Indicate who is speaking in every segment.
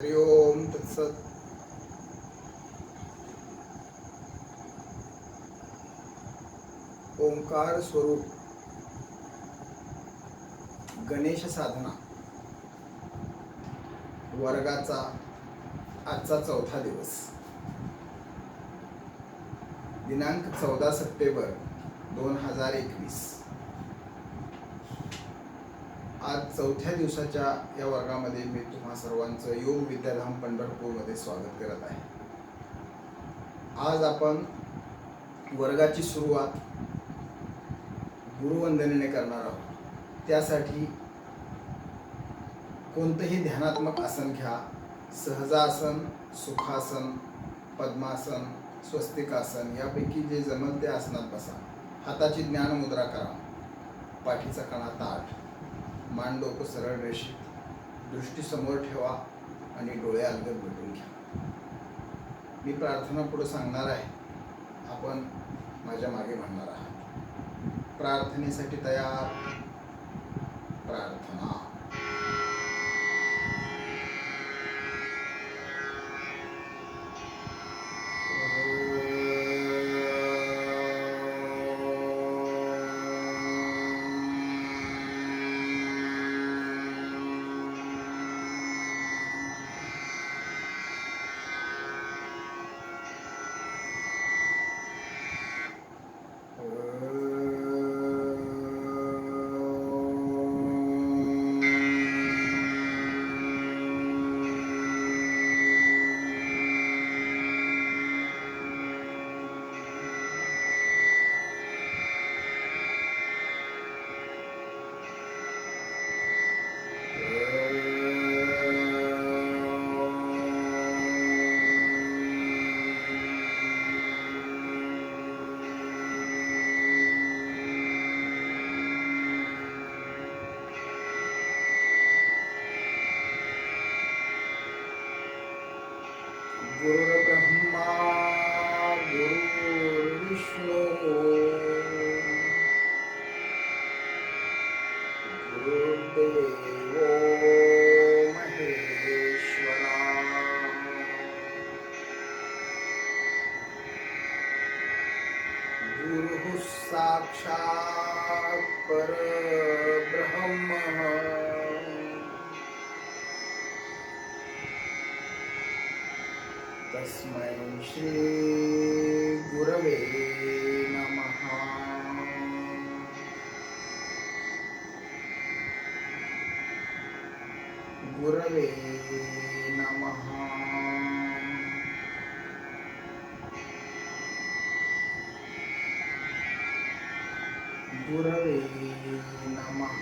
Speaker 1: हरि ओम तत्सत. ओंकार स्वरूप गणेश साधना वर्गाचा आजचा चौथा दिवस, दिनांक 14 सप्टेंबर 2021. आज चौथ्या दिवसाच्या या वर्गामध्ये मी तुम्हा सर्वांचं योग विद्याधाम पंढरपूरमध्ये स्वागत करत आहे. आज आपण वर्गाची सुरुवात गुरुवंदनेने करणार आहोत. त्यासाठी कोणतंही ध्यानात्मक आसन घ्या. सहजासन, सुखासन, पद्मासन, स्वस्तिकासन यापैकी जे जमल ते आसनात बसा. हाताची ज्ञान मुद्रा करा. पाठीचा कणा ताठ, मान डोकं सरळ रेषेत, दृष्टी समोर ठेवा आणि डोळे अलगद मिटून घ्या. मी प्रार्थना पुढे सांगणार आहे, आपण माझ्या मागे म्हणणार आहात. प्रार्थनेसाठी तयार. प्रार्थना. गुरुर्ब्रह्मा गुरुर्विष्णू गुरुर्देवो महेश्वरा. गुरुः साक्षात् परब्रह्म. तस्मै श्री गुरवे नमः. गुरवे नमः. गुरवे नमः.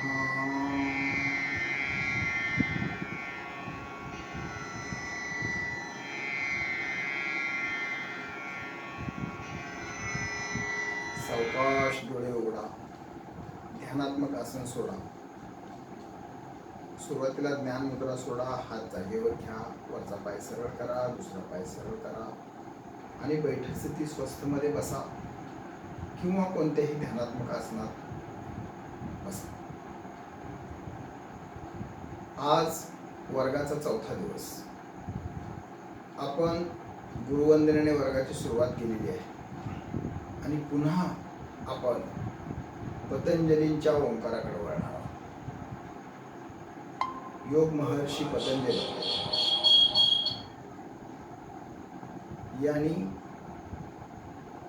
Speaker 1: सावकाश डोळे उघडा. ध्यानात्मक आसन सोडा. सुरुवातीला ज्ञान मुद्रा सोडा. हात जागेवर घ्या. वरचा पाय सरळ करा, दुसरा पाय सरळ करा आणि बैठक स्थिती स्वस्थमध्ये बसा किंवा कोणत्याही ध्यानात्मक आसनात बसा. आज वर्गाचा चौथा दिवस. आपण गुरुवंदनेने वर्गाची सुरुवात केलेली आहे आणि पुन्हा आपण पतंजलींच्या ओंकाराकडे वळणार आहोत. योग महर्षी पतंजली यांनी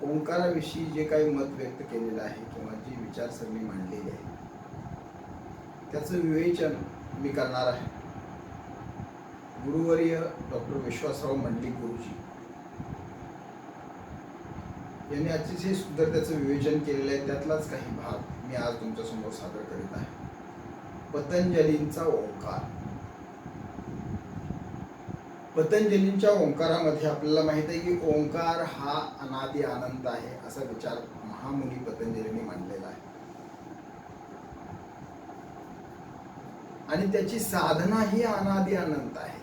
Speaker 1: ओंकाराविषयी जे काही मत व्यक्त केलेलं आहे किंवा जी विचारसरणी मांडलेली आहे त्याचं विवेचन मी करणार आहे. गुरुवर्य डॉक्टर विश्वासराव मंडलिक गुरुजी यांनी अतिशय सुंदर त्याचं विवेचन केलेलं आहे. त्यातलाच काही भाग मी आज तुमच्या समोर सादर करीत आहे. पतंजलींचा ओंकार. पतंजलींच्या ओंकारामध्ये आपल्याला माहित आहे की ओंकार हा अनादि अनंत आहे असा विचार महामुनी पतंजलींनी मांडलेला आहे आणि त्याची साधना ही अनादि अनंत आहे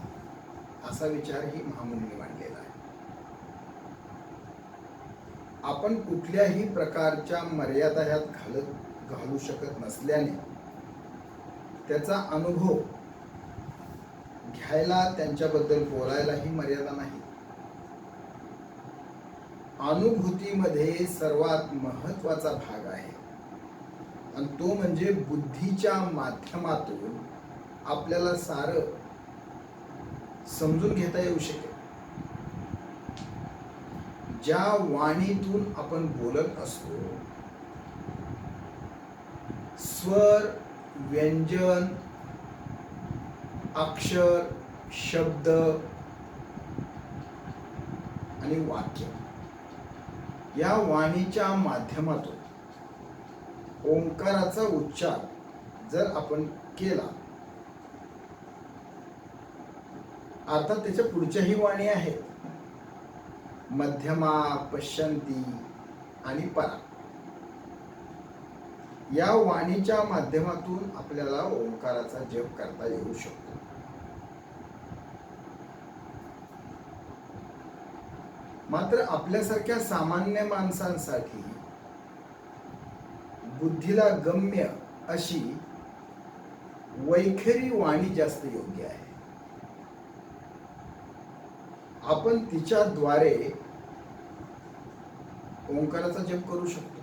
Speaker 1: असा विचारही महामुनींनी मांडलेला आहे. आपण कुठल्याही प्रकारच्या मर्यादा ह्यात घालू शकत नसल्याने त्याचा अनुभव घ्यायला, त्यांच्याबद्दल बोलायलाही मर्यादा नाही. अनुभूतीमध्ये सर्वात महत्वाचा भाग आहे आणि तो म्हणजे बुद्धीच्या माध्यमातून आपल्याला सारं समजून घेता येऊ शकेल. ज्या वाणीतून आपण बोलत असतो, स्वर, व्यंजन, अक्षर, शब्द आणि वाक्य, या वाणीच्या माध्यमातून ओंकाराचा उच्चार जर आपण केला, अर्थात त्याच्या पुढच्याही वाणी आहेत, मध्यमा, पश्यंती आणि परा. या वाणीच्या माध्यमातून आपल्याला ओंकाराचा जप करता येऊ शकतो. मात्र आपल्यासारख्या सामान्य माणसांसाठी बुद्धीला गम्य अशी वैखरी वाणी जास्त योग्य आहे. आपण तिच्याद्वारे ओंकाराचा जप करू शकतो.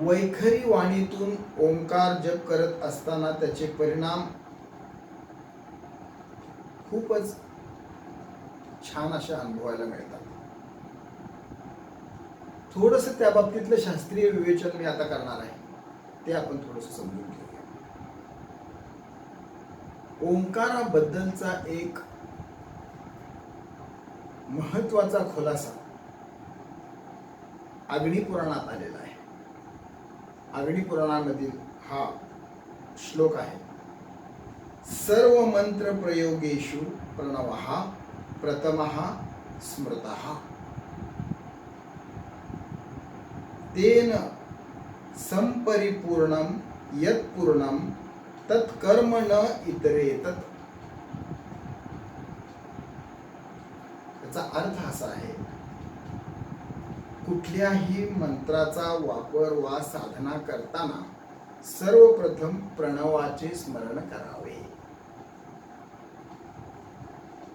Speaker 1: वैखरी वाणीतून ओंकार जप करत असताना त्याचे परिणाम खूपच छान अशा अनुभवायला मिळतात. थोडस त्या बाबतीतलं शास्त्रीय विवेचन मी आता करणार आहे, ते आपण थोडस समजून घेऊया. ओंकाराबद्दलचा एक महत्वाचा खुलासा अग्निपुराणात आलेला आहे. अग्निपुराणामधील हा श्लोक आहे, सर्व मंत्र प्रयोगेषु प्रणवः प्रथमः स्मृतः तेन संपरिपूर्णं यत्पूर्णं तत्कर्म न इतरेत. याचा अर्थ असा आहे, कुठल्याही मंत्राचा वापर वा साधना करताना सर्वप्रथम प्रणवाचे स्मरण करावे.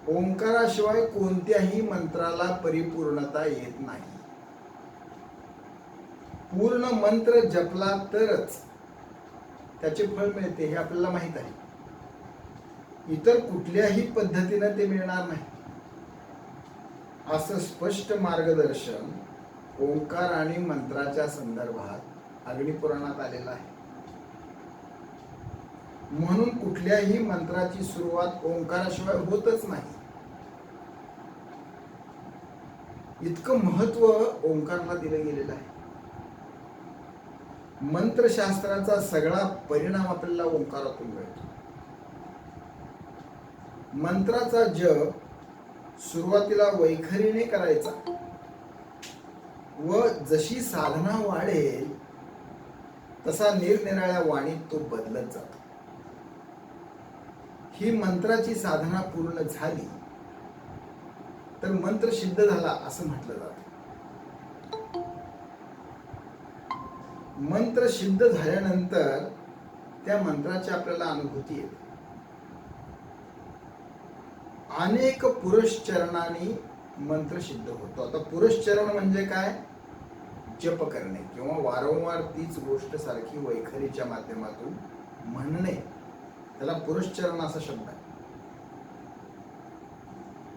Speaker 1: ओंकाराशिवाय कोणत्याही मंत्राला परिपूर्णता येत नाही. पूर्ण मंत्र जपला तरच त्याचे फळ मिळते, हे आपल्याला माहित आहे. इतर कुठल्याही पद्धतीने ते मिळणार नाही, असं स्पष्ट मार्गदर्शन ओंकार आणि मंत्राच्या संदर्भात अग्निपुराणात आलेलं आहे. म्हणून कुठल्याही मंत्राची सुरुवात ओंकाराशिवाय होतच नाही. इतकं महत्व ओंकाराला दिलं गेलेलं आहे. मंत्रशास्त्राचा सगळा परिणाम आपल्याला ओंकारातून मिळतो. मंत्राचा जप सुरुवातीला वैखरीने करायचा व जशी साधना वाढेल तसा निरनिराळ्या वाणीत तो बदलत जातो. ही मंत्राची साधना पूर्ण झाली तर मंत्र सिद्ध झाला असं म्हटलं जातं. मंत्र सिद्ध झाल्यानंतर त्या मंत्राची आपल्याला अनुभूती येते. अनेक पुरश्चरणांनी मंत्र सिद्ध होतो. आता पुरश्चरण म्हणजे काय? जप करणे किंवा वारंवार तीच गोष्ट सारखी वैखरीच्या माध्यमातून म्हणणे, त्याला पुरश्चरण असा शब्द आहे.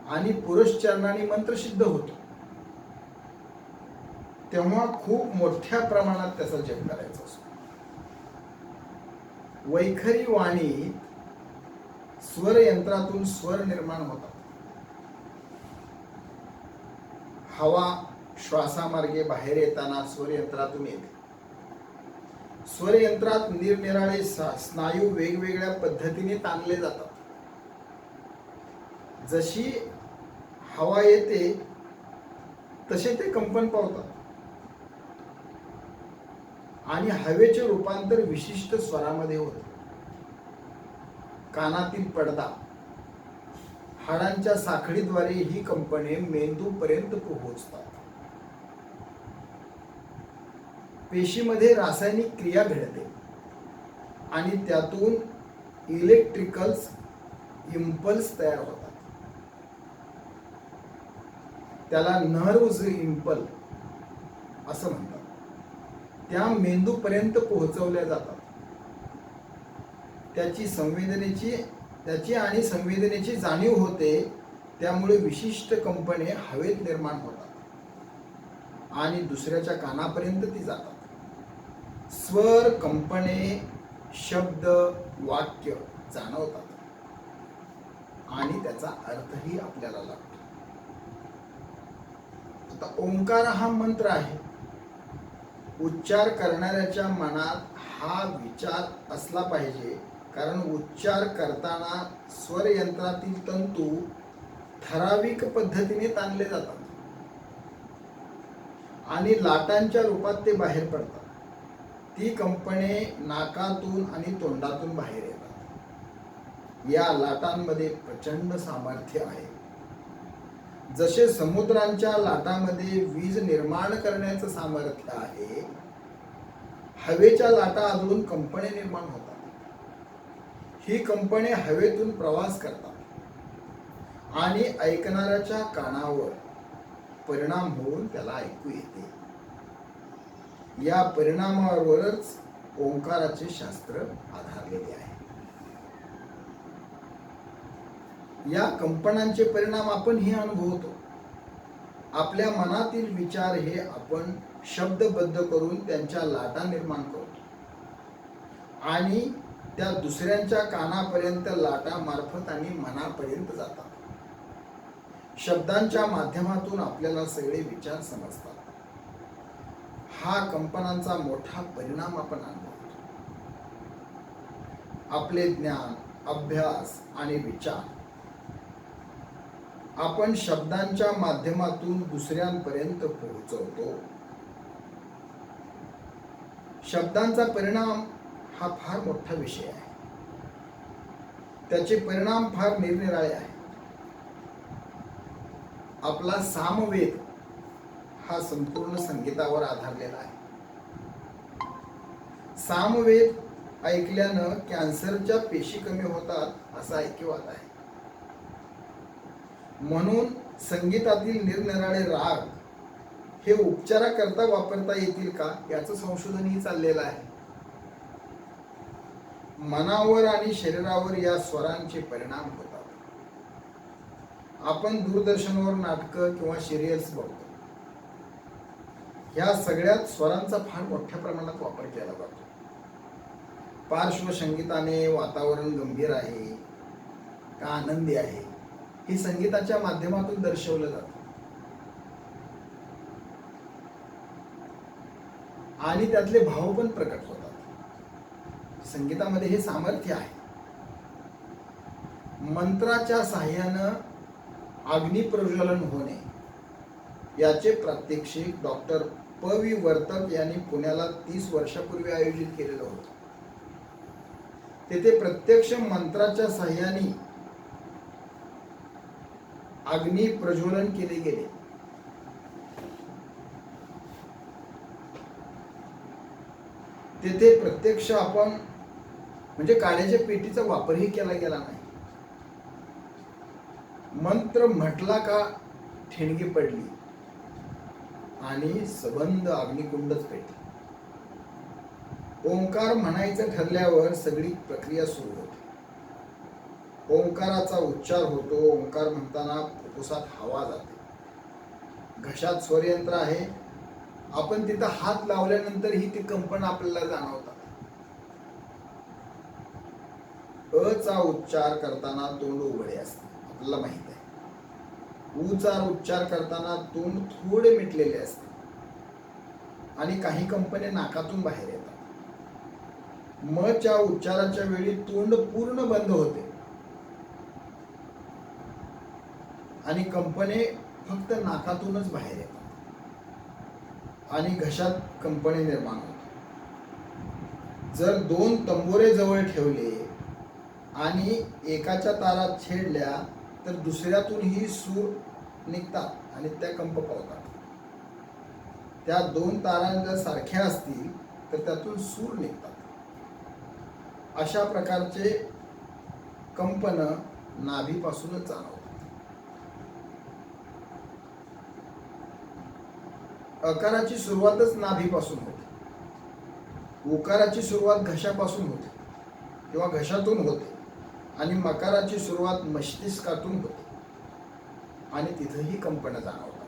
Speaker 1: आणि पुरश्चरणाने मंत्र सिद्ध होतो, तेव्हा खूप मोठ्या प्रमाणात त्याचा जप करायचा असतो. वैखरी वाणी स्वर यंत्रातून स्वर निर्माण होतात. हवा श्वासामार्गे बाहेर येताना स्वर यंत्रातून येते. स्वर यंत्रात निरनिराळे स्नायू वेगवेगळ्या पद्धतीने ताणले जातात. जशी हवा येते तसे ते कंपन पावतात आणि हवेचे रूपांतर विशिष्ट स्वरामध्ये होते. कानातील पडदा, हाडांच्या साखळीद्वारे ही कंपने मेंदूपर्यंत पोहोचतात. पेशीमध्ये रासायनिक क्रिया घडते आणि त्यातून इलेक्ट्रिकल इम्पल्स तयार होतात. त्याला नर्व्हज इम्पल असं म्हणतात. त्या मेंदूपर्यंत पोहोचवल्या जातात. त्याची आणि संवेदनेची जाणीव होते. त्यामुळे विशिष्ट कंपने हवेत निर्माण होतात आणि दुसऱ्याच्या कानापर्यंत ती जातात. स्वर, कंपने, शब्द, वाक्य जाणवतात आणि त्याचा अर्थही आपल्याला लागतो. आता ओंकार हा मंत्र आहे. उच्चार करणाऱ्याच्या मनात हा विचार असला पाहिजे, कारण उच्चार करताना स्वर यंत्रातील तंतू ठराविक पद्धतीने ताणले जातात आणि लाटांच्या रूपात ते बाहेर पडतात. ती कंपने नाकातून आणि तोंडातून बाहेर येतात. या लाटांमध्ये प्रचंड सामर्थ्य आहे. जसे समुद्रांच्या लाटांमध्ये वीज निर्माण करण्याचं सामर्थ्य आहे, हवेच्या लाटा आदळून कंपने निर्माण होतात. ही कंपने हवेतून प्रवास करतात आणि ऐकणाऱ्याच्या कानावर परिणाम होऊन त्याला ऐकू येते. या परिणामावरच ओंकाराचे शास्त्र आधारलेले आहे. या कंपनांचे परिणाम आपणही अनुभवतो. आपल्या मनातील विचार हे आपण शब्दबद्ध करून त्यांच्या लाटा निर्माण करतो आणि त्या दुसऱ्यांच्या कानापर्यंत लाटा मार्फत आणि मनापर्यंत जातात. शब्दांच्या माध्यमातून आपल्याला सगळे विचार समजतात. हा कंपनांचा मोठा परिणाम आपण अनुभवतो. आपले ज्ञान, अभ्यास आणि विचार आपण शब्दांच्या माध्यमातून दुसऱ्यांपर्यंत पोहोचवतो. शब्दांचा परिणाम हा फार मोठा विषय आहे. त्याचे परिणाम फार निरनिराळे आहेत. आपला सामवेद हा संपूर्ण संगीतावर आधारलेला आहे. सामवेद ऐकल्यानं कॅन्सरच्या पेशी कमी होतात असा ऐकिवात आहे. म्हणून संगीतातील निरनिराळे राग हे उपचाराकरता वापरता येतील का याचं संशोधनही चाललेलं आहे. मनावर आणि शरीरावर या स्वरांचे परिणाम होतात. आपण दूरदर्शनवर नाटकं किंवा सिरियल्स बघतो. ह्या सगळ्यात स्वरांचा फार मोठ्या प्रमाणात वापर केला जातो. पार्श्वसंगीताने वातावरण गंभीर आहे का आनंदी आहे हे संगीताच्या माध्यमातून दर्शवलं जातं आणि त्यातले भाव पण प्रकट होतात. संगीतामध्ये हे सामर्थ्य आहे. मंत्राच्या साह्यानं अग्निप्रज्वलन होणे याचे प्रात्यक्षिक डॉक्टर प. वी. वर्तक यांनी पुण्याला 30 वर्षापूर्वी आयोजित केलेलं होतं. तेथे प्रत्यक्ष मंत्राच्या साह्याने अग्नी प्रज्वलन केले गेले. तेथे प्रत्यक्ष आपण म्हणजे काड्याच्या पेटीचा वापरही केला गेला नाही. मंत्र म्हटला का ठिणगी पडली आणि सबंध अग्निकुंडच पेटली. ओंकार म्हणायचं ठरल्यावर सगळी प्रक्रिया सुरू होते. ओंकाराचा उच्चार होतो. ओंकार म्हणताना फुफ्फुसात हवा जाते. घशात स्वरयंत्र आहे. आपण तिथं हात लावल्यानंतर ही ती कंपन आपल्याला जाणवतात. अ चा उच्चार करताना तोंड उघडे असते, आपल्याला माहित आहे. उ चा उच्चार करताना तोंड थोडे मिटलेले असते आणि काही कंपने नाकातून बाहेर येतात. म च्या उच्चाराच्या वेळी तोंड पूर्ण बंद होते आणि कंपने फक्त नाकातूनच बाहेर येतात आणि घशात कंपने निर्माण होतात. जर 2 तंबोरे जवळ ठेवले आणि एकाच्या तारात छेडल्या तर दुसऱ्यातूनही सूर निघतात आणि त्या कंप पावतात. त्या 2 तारा जर सारख्या असतील तर त्यातून सूर निघतात. अशा प्रकारचे कंपन नाभीपासूनच जाणवतात. अकाराची सुरुवातच नाभीपासून होते. उकाराची सुरुवात घशापासून होते किंवा घशातून होते आणि मकाराची सुरुवात मस्तिष्कातून होते आणि तिथेही कंपन जाणवतात.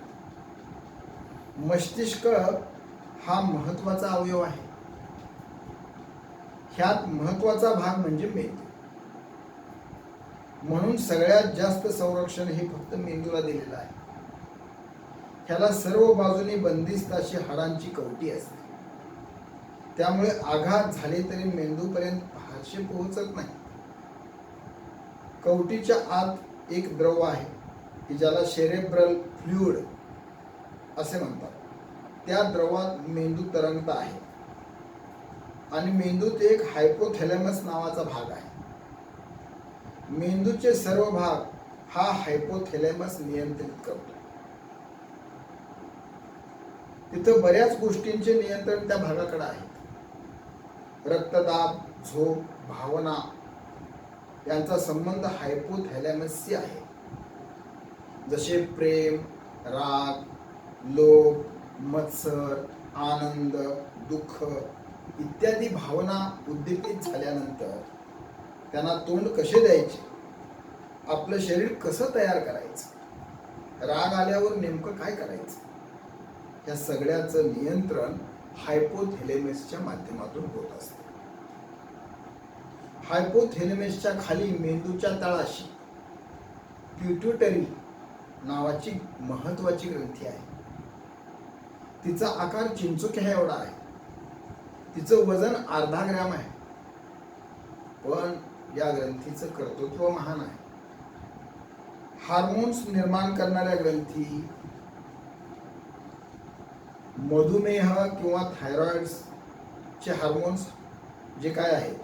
Speaker 1: मस्तिष्क हा महत्वाचा अवयव आहे. ह्यात महत्वाचा भाग म्हणजे मेंदू. म्हणून सगळ्यात जास्त संरक्षण हे फक्त मेंदूला दिलेलं आहे. ह्याला सर्व बाजूनी बंदिस्त अशी हाडांची कवटी असते. त्यामुळे आघात झाले तरी मेंदूपर्यंत फारसे पोहोचत नाही. कवटीच्या आत एक द्रव आहे की ज्याला सेरेब्रल फ्लुइड असे म्हणतात. त्या द्रवात मेंदू तरंगत आहे आणि मेंदूत एक हायपोथॅलेमस नावाचा भाग आहे. मेंदूचे सर्व भाग हा हायपोथॅलेमस नियंत्रित करतो. तिथं बऱ्याच गोष्टींचे नियंत्रण त्या भागाकडे आहे. रक्तदाब, झोप, भावना यांचा संबंध हायपोथॅलेमसशी आहे. जसे प्रेम, राग, लोभ, मत्सर, आनंद, दुःख इत्यादी भावना उद्दीपित झाल्यानंतर त्यांना तोंड कसे द्यायचे, आपलं शरीर कसं तयार करायचं, राग आल्यावर नेमकं काय करायचं, या सगळ्याचं नियंत्रण हायपोथॅलेमसच्या माध्यमातून होत असते. हायपोथॅलेमसच्या खाली मेंदूच्या तळाशी पिट्यूटरी नावाची महत्वाची ग्रंथी आहे. तिचा आकार चिंचुक्या एवढा आहे. तिचं वजन अर्धा ग्रॅम आहे. पण या ग्रंथीचं कर्तृत्व महान आहे. हार्मोन्स निर्माण करणाऱ्या ग्रंथी, मधुमेह किंवा थायरॉइडचे हार्मोन्स जे काय आहेत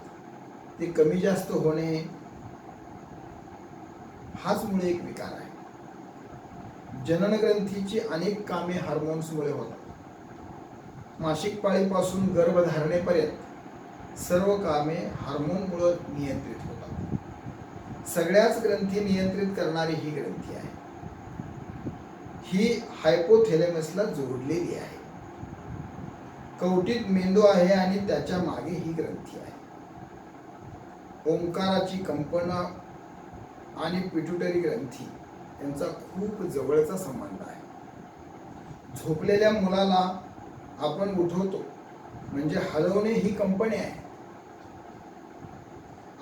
Speaker 1: ते कमी जास्त होणे हाच मुळे एक विकार आहे. जनन ग्रंथीची अनेक कामे हार्मोन्समुळे होतात. मासिक पाळीपासून गर्भधारणेपर्यंत सर्व कामे हार्मोनमुळे नियंत्रित होतात. सगळ्याच ग्रंथी नियंत्रित करणारी ही ग्रंथी आहे. ही हायपोथॅलेमसला जोडलेली आहे. कवटीत मेंदू आहे आणि त्याच्या मागे ही ग्रंथी आहे. ओंकाराची कंपन आणि पिट्यूटरी ग्रंथी यांचा खूप जवळचा संबंध आहे. झोपलेल्या मुलाला आपण उठवतो म्हणजे हलवणे ही कंपनी आहे.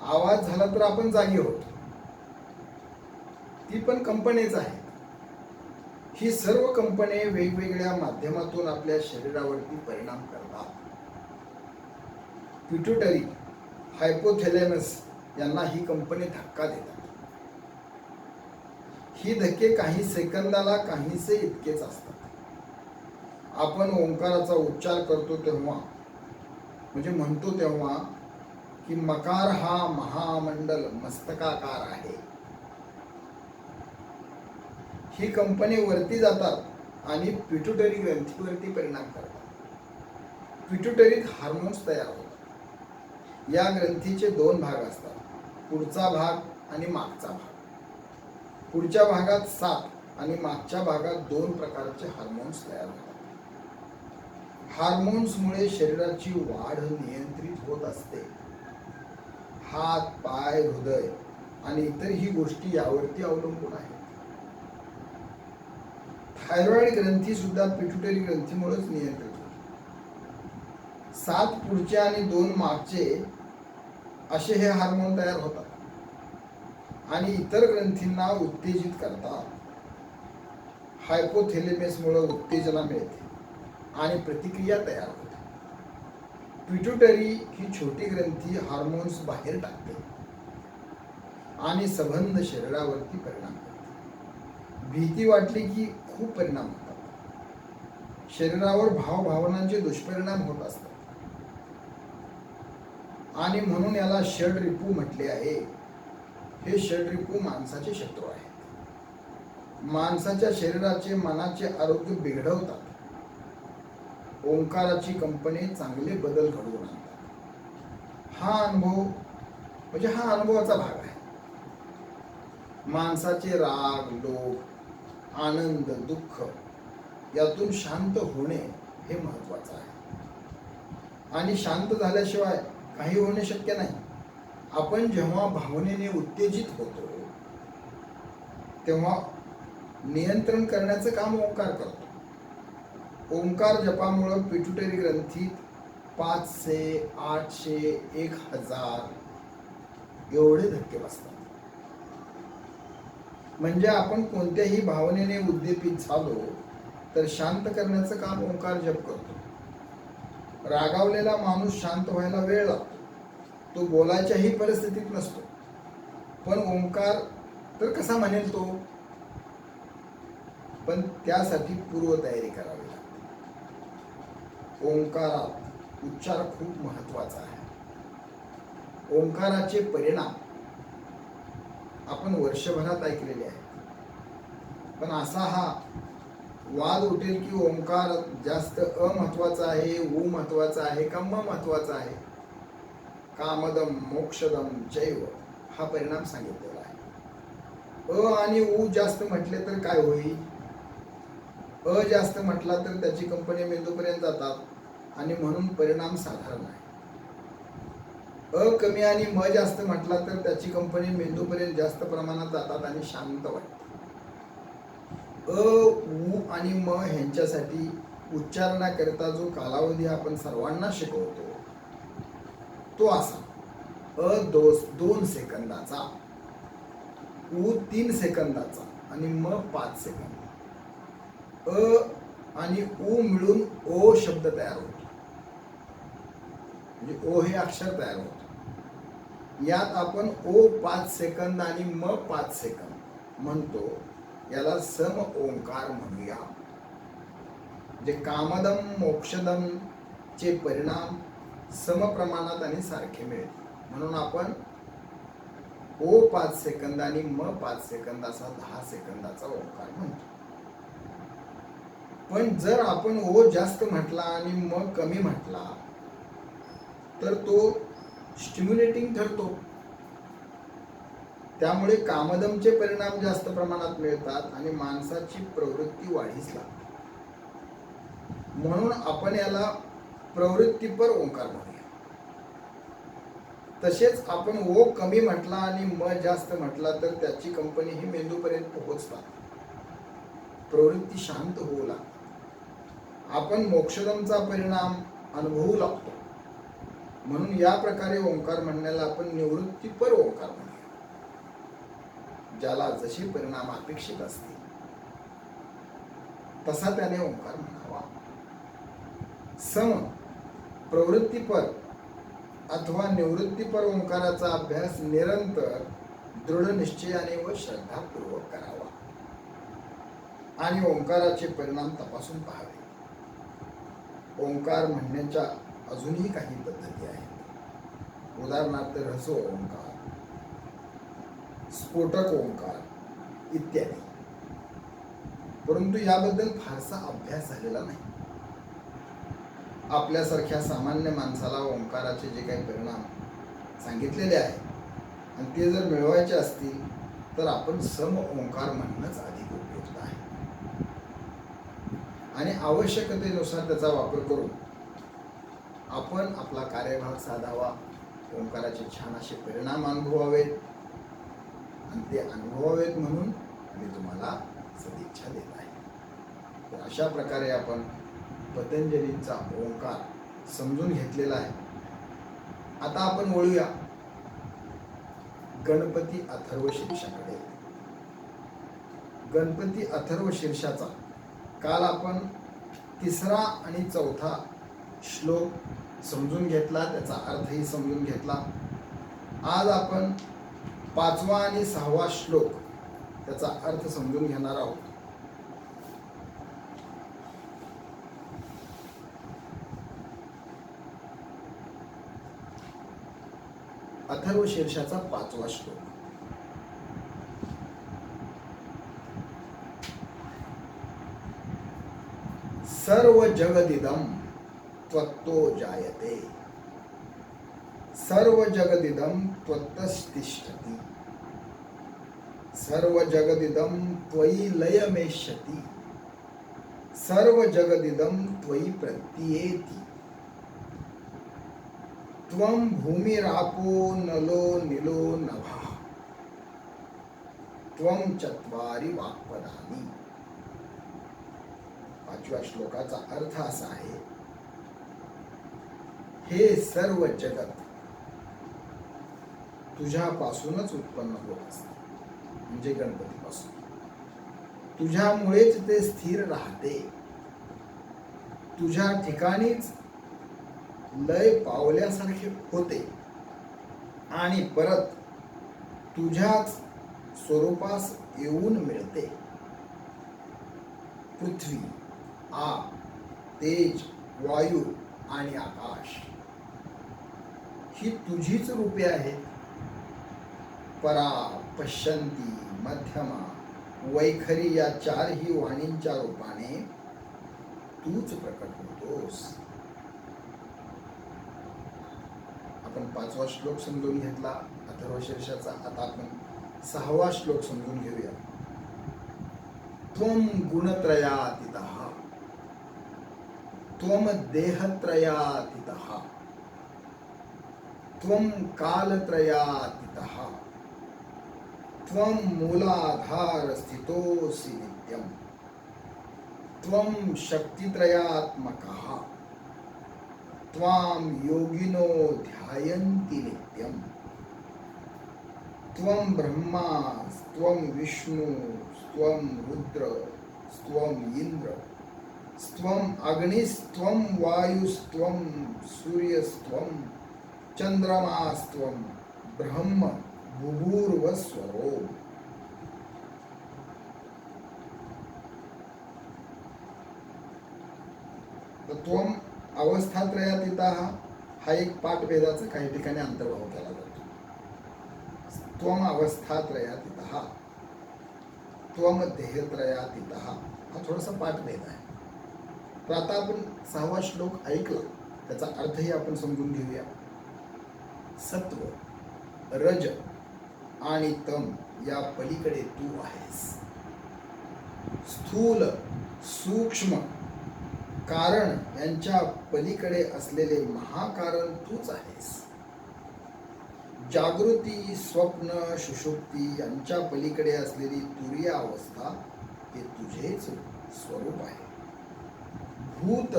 Speaker 1: आवाज झाला तर आपण जागी होतो, ती पण कंपनीच आहे. ही सर्व कंपने वेगवेगळ्या माध्यमातून आपल्या शरीरावरती परिणाम करतात. पिट्यूटरी, हायपोथॅलेमस यांना ही कंपने धक्का देतात. ही धक्के काही सेकंदाला काहीसे इतकेच असतात. आपण ओंकाराचा उच्चार करतो तेव्हा म्हणजे म्हणतो तेव्हा की मकार हा महामंडल मस्तकाकार आहे. ही कंपने वरती जातात आणि पिट्यूटरी ग्रंथीवरती परिणाम करतात. पिट्यूटरीत हार्मोन्स तयार होतात. या ग्रंथीचे दोन भाग असतात, पुढचा भाग आणि मागचा भाग. पुढच्या भागात 7 आणि मागच्या भागात 2 प्रकारचे हार्मोन्स तयार होतात. हार्मोन्समुळे शरीराची वाढ नियंत्रित होत असते. हात, पाय, हृदय आणि इतरही गोष्टी यावरती अवलंबून आहेत. थायरॉइड ग्रंथी सुद्धा पिट्यूटरी ग्रंथीमुळेच नियंत्रित होते. 7 पुढचे आणि 2 मागचे असे हे हार्मोन तयार होतात आणि इतर ग्रंथींना उत्तेजित करतात. हायपोथॅलेमसमुळे उत्तेजना मिळते आणि प्रतिक्रिया तयार होते. पिट्यूटरी ही छोटी ग्रंथी हार्मोन्स बाहेर टाकते आणि सबंध शरीरावरती परिणाम करते. भीती वाटली की खूप परिणाम होतात. शरीरावर भावभावनांचे दुष्परिणाम होत असतात आणि म्हणून याला षड्रिपू म्हटले आहे. हे षड्रिपू माणसाचे शत्रू आहेत. माणसाच्या शरीराचे, मनाचे आरोग्य बिघडवतात. ओंकाराची कंपने चांगले बदल घडवून आणतात. हा अनुभवाचा भाग आहे. माणसाचे राग, लोभ, आनंद, दुःख यातून शांत होणे हे महत्वाचं आहे. आणि शांत झाल्याशिवाय काही होणे शक्य नाही. आपण जेव्हा भावनेने उत्तेजित होतो तेव्हा नियंत्रण करण्याचं काम ओंकार करतो. ओंकार जपामुळे पिट्युटरी ग्रंथीत 500, 800, 1000 एवढे धक्के बसतात. म्हणजे आपण कोणत्याही भावनेने उद्दीपित झालो तर शांत करण्याचं काम ओंकार जप करतो. रागावलेला माणूस शांत व्हायला वेळ लागतो. तो बोलायच्याही परिस्थितीत नसतो. पण ओंकार तर कसा म्हणेल तो? पण त्यासाठी पूर्वतयारी करावी लागते. ओंकारात उच्चार खूप महत्वाचा आहे. ओंकाराचे परिणाम आपण वर्षभरात ऐकलेले आहेत. पण असा हा वाद उठेल की ओंकार जास्त महत्वाचा आहे, उ महत्वाचा आहे का म महत्वाचा आहे. कामदम मोक्षदम चैव हा परिणाम सांगितलेला आहे. आणि उ जास्त म्हटले तर काय होईल? जास्त म्हटला तर त्याची कंपनी मेंदूपर्यंत जातात आणि म्हणून परिणाम साधारण आहे. कमी आणि म जास्त म्हटला तर त्याची कंपनी मेंदूपर्यंत जास्त प्रमाणात जातात आणि शांत वाटते. उ आणि म ह्यांच्यासाठी उच्चारणाकरिता जो कालावधी आपण सर्वांना शिकवतो तो असा: 2 सेकंदाचा, उ 3 सेकंदाचा आणि म 5 सेकंद. आणि उ मिळून ओ शब्द तयार होतो. म्हणजे ओ हे अक्षर तयार होतं. यात आपण ओ 5 सेकंद आणि म 5 सेकंद म्हणतो. याला सम ओंकार म्हणूया. जे कामदम मोक्षदम चे परिणाम समप्रमाणात आणि सारखे मिळेल म्हणून आपण ओ 5 सेकंद आणि म 5 सेकंद असा 10 सेकंदाचा ओंकार म्हणतो. पण जर आपण ओ जास्त म्हटला आणि म कमी म्हटला तर तो स्टिम्युलेटिंग ठरतो. त्यामुळे कामदमचे परिणाम जास्त प्रमाणात मिळतात आणि माणसाची प्रवृत्ती वाढीस लागते. म्हणून आपण याला प्रवृत्तीपर ओंकार म्हणूया. तसेच आपण ओ कमी म्हटला आणि म जास्त म्हटला तर त्याची कंपनी ही मेंदूपर्यंत पोहोचतात. प्रवृत्ती शांत होऊ लागते. आपण मोक्षदमचा परिणाम अनुभवू लागतो. म्हणून या प्रकारे ओंकार म्हणण्याला आपण निवृत्तीपर ओंकार म्हणूया. ज्याला जसे परिणाम अपेक्षित असतील तसा त्याने ओंकार म्हणावा. सम प्रवृत्तीपर अथवा निवृत्तीपर ओंकाराचा अभ्यास निरंतर दृढ निश्चयाने व श्रद्धापूर्वक करावा आणि ओंकाराचे परिणाम तपासून पाहावे. ओंकार म्हणण्याच्या अजूनही काही पद्धती आहेत. उदाहरणार्थ ऱ्हस्व ओंकार, स्फोटक ओंकार इत्यादी. परंतु याबद्दल फारसा अभ्यास झालेला नाही. आपल्यासारख्या सामान्य माणसाला ओंकाराचे जे काही परिणाम सांगितलेले आहेत आणि ते जर मिळवायचे असतील तर आपण सम ओंकार म्हणणंच अधिक उपयुक्त आहे. आणि आवश्यकतेनुसार त्याचा वापर करून आपण आपला कार्यभाग साधावा. ओंकाराचे छान असे परिणाम अनुभवावेत आणि ते अनुभवावेत म्हणून मी तुम्हाला सदिच्छा देत आहे. तर अशा प्रकारे आपण पतंजलीचा ओंकार समजून घेतलेला आहे. आता आपण वळूया गणपती अथर्व शीर्षाकडे. गणपती अथर्व शीर्षाचा काल आपण 3रा आणि 4था श्लोक समजून घेतला, त्याचा अर्थही समजून घेतला. आज आपण 5वा आणि 6वा श्लोक त्याचा अर्थ समजून घेणार आहोत. अथर्व शीर्षाचा 5वा श्लोक. सर्व जगदिदं त्वत्तो जायते, सर्व जगदिदं त्वत्तस्तिष्ठति, सर्व जगदिदं त्वयि लयमेष्यति, सर्व जगदिदं त्वयि प्रतीयेति। त्वं भूमिरापो नलो नीलो नभः, त्वं चत्वारि वाक्पदानि। पाचव्या श्लोकाचा अर्थ असा आहे, हे सर्व जगत तुझ्यापासूनच उत्पन्न होत असते, म्हणजे गणपतीपासून. तुझ्यामुळेच ते स्थिर राहते, तुझ्या ठिकाणीच लय पावल्यासारखे होते आणि परत तुझ्याच स्वरूपास येऊन मिळते. पृथ्वी, आप, तेज, वायू आणि आकाश ही तुझीच रूपे आहेत. परा, पश्यंती, मध्यमा, वैखरी या चारही वाणींच्या रूपाने तूच प्रकट होतोस. आपण 5वा श्लोक समजून घेतला अथर्वशीर्षाचा. आता आपण 6वा श्लोक समजून घेऊया. त्वं गुणत्रयातीतः, त्वं देहत्रयातीतः, त्वं कालत्रयातीतः, त्वं मूलाधार स्थितोऽसि नित्यं, त्वं शक्तित्रयात्मकः, त्वां योगिनो ध्यायन्ति नित्यं, त्वं ब्रह्मा, त्वं विष्णु, त्वं रुद्र, त्वं इंद्र, त्वं अग्निस्त्वं वायुस्त्वं सूर्यस्त्वं चंद्रमास्त्वं ब्रह्म भूभुर्वस्वरो. त्वं अवस्थात्रयातीतः हा एक पाठभेदाचा काही ठिकाणी अंतर्भाव केला जातो. त्वं अवस्थात्रयातीतः, त्वं देहत्रयातीतः हा थोडासा पाठभेद आहे. तर आता आपण 6वा श्लोक ऐकला, त्याचा अर्थही आपण समजून घेऊया. सत्व, रज आणि तम या पलीकडे तू आहेस. स्थूल, सूक्ष्म, कारण यांच्या पलीकडे असलेले महाकारण तूच आहेस. जागृती, स्वप्न, सुषुप्ती यांच्या पलीकडे असलेली तुरीय अवस्था हे तुझेच स्वरूप आहे. भूत,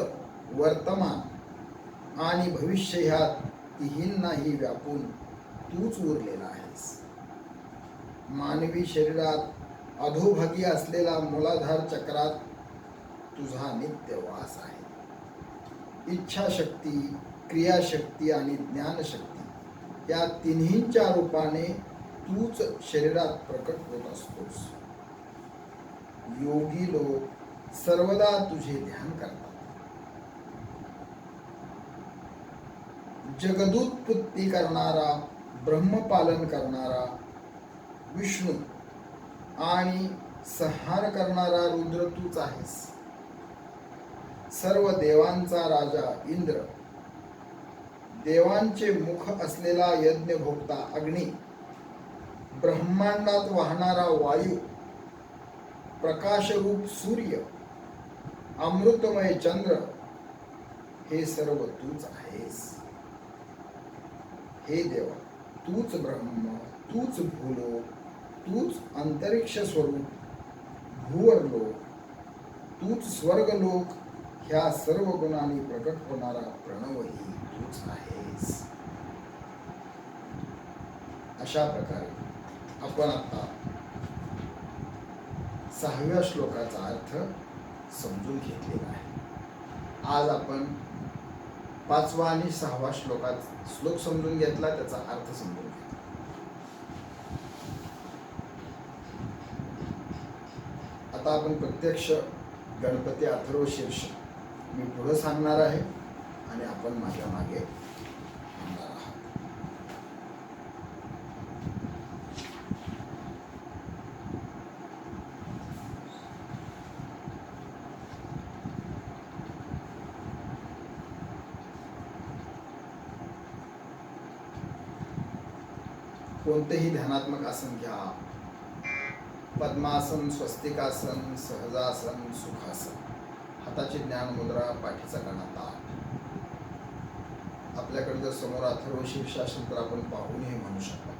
Speaker 1: वर्तमान आणि भविष्य ह्या तिन्हींनाही व्यापून तूच उरलेला आहेस. मानवी शरीरात अधोभागी असलेला मूलाधार चक्रात तुझा नित्य वास आहे. इच्छाशक्ती, क्रियाशक्ती आणि ज्ञानशक्ती या तिन्हींच्या रूपाने तूच शरीरात प्रकट होत असतोस. योगी लोक सर्वदा तुझे ध्यान करतात. जगदुत्पत्ती करणारा, ब्रह्मपालन करणारा विष्णू आणि संहार करणारा रुद्र तूच आहेस. सर्व देवांचा राजा इंद्र, देवांचे मुख असलेला यज्ञभोक्ता अग्नी, ब्रह्मांडात वाहणारा वायू, प्रकाशरूप सूर्य, अमृतमय चंद्र हे सर्व तूच आहेस. हे देवा, तूच ब्रह्म, तूच भूलोक, तूच अंतरिक्ष स्वरूप, भूवरलोक, तूच स्वर्गलोक ह्या सर्व गुणांनी प्रकट होणारा प्रणवही तूच आहेस. अशा प्रकारे आपण आता 6व्या श्लोकाचा अर्थ समजून घेतलेला आहे. आज आपण 5वा आणि 6वा श्लोक समजून घेतला, त्याचा अर्थ समजून घेतला. आता आपण प्रत्यक्ष गणपती अथर्वशीर्ष मी पुढे सांगणार आहे आणि आपण माझ्या मागे थांबणार आहात. कोणतेही ध्यानात्मक आसन घ्या. पद्मासन, स्वस्तिकासन, सहजासन, सुखासन. हाताची ज्ञान मुद्रा, पाठीचा कणा ताठ. आपल्याकडे जर समोर अथर्व शीर्ष असेल तर आपण पाहूनही म्हणू शकता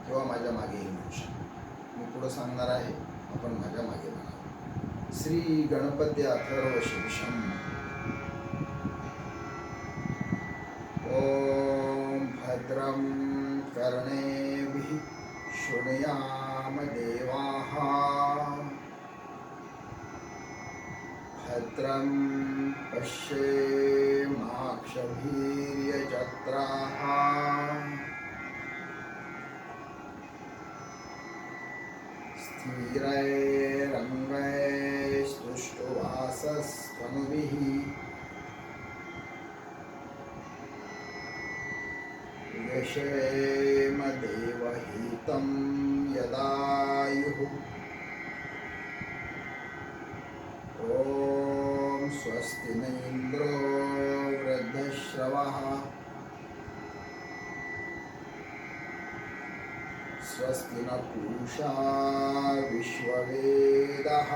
Speaker 1: किंवा माझ्या मागेही म्हणू शकता. मी पुढे सांगणार आहे, आपण माझ्या मागे म्हणा. श्री गणपती अथर्व शीर्षम. ओम भद्रं कर्णेभिः शृणुयाम देवाः. भद्रं पश्येमाक्षभिर्यजत्राः. स्थिरैरङ्गैस्तुष्टुवासस्तनुभिः. यशेम देवहितं यदायुः. ॐ स्वस्ति न इन्द्रो वृद्धश्रवः. स्वस्ति न पूषा विश्ववेदः.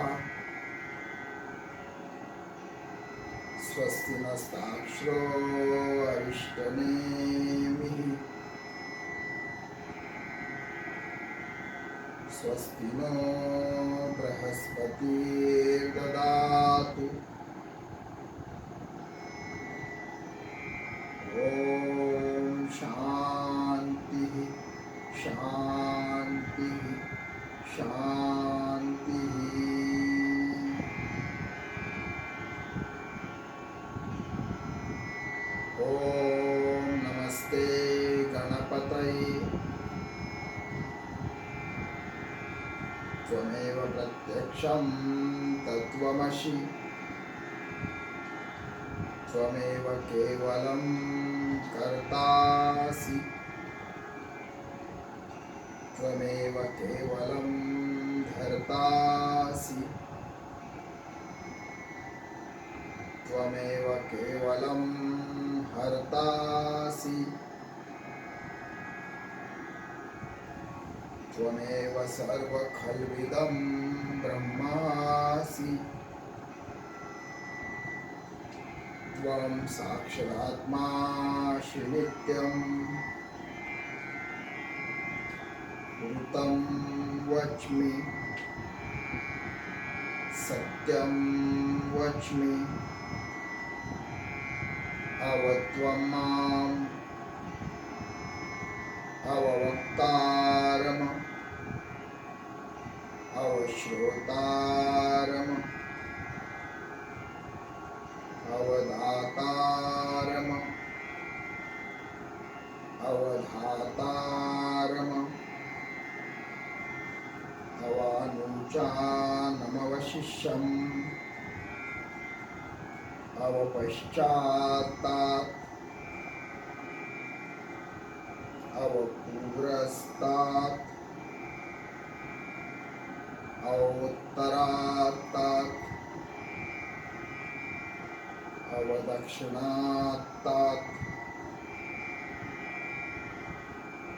Speaker 1: स्वस्ति नस्ताक्ष्रो अरिष्टनेमिः. स्वस्ति नो बृहस्पतिर्ददातु. ॐ शान्तिः शान्तिः शान्तिः. ॐ नमस्ते गणपतये. त्वमेव प्रत्यक्षं तत्त्वमसि. त्वमेव केवलं कर्तासि. त्वमेव केवलं धर्तासि. त्वमेव केवलं हर्तासि. त्वमेव सर्वखल्विदं ब्रह्मासि. त्वं साक्षादात्मासि नित्यम्. ऋतं वच्मि सत्यं वच्मि. अवत्वं माम् अववक्तारम् अवश्रोतारम् अवधातारम् अवधातारम् अवानुचानमवशिष्यम् अवपश्चात्तात् अवपुरस्तात् अवोत्तरात्तात् अवदक्षिणात्तात्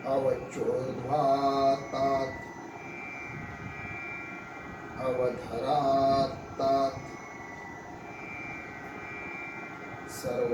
Speaker 1: अवचोर्ध्वात्तात् अवधरात्तात् सर्व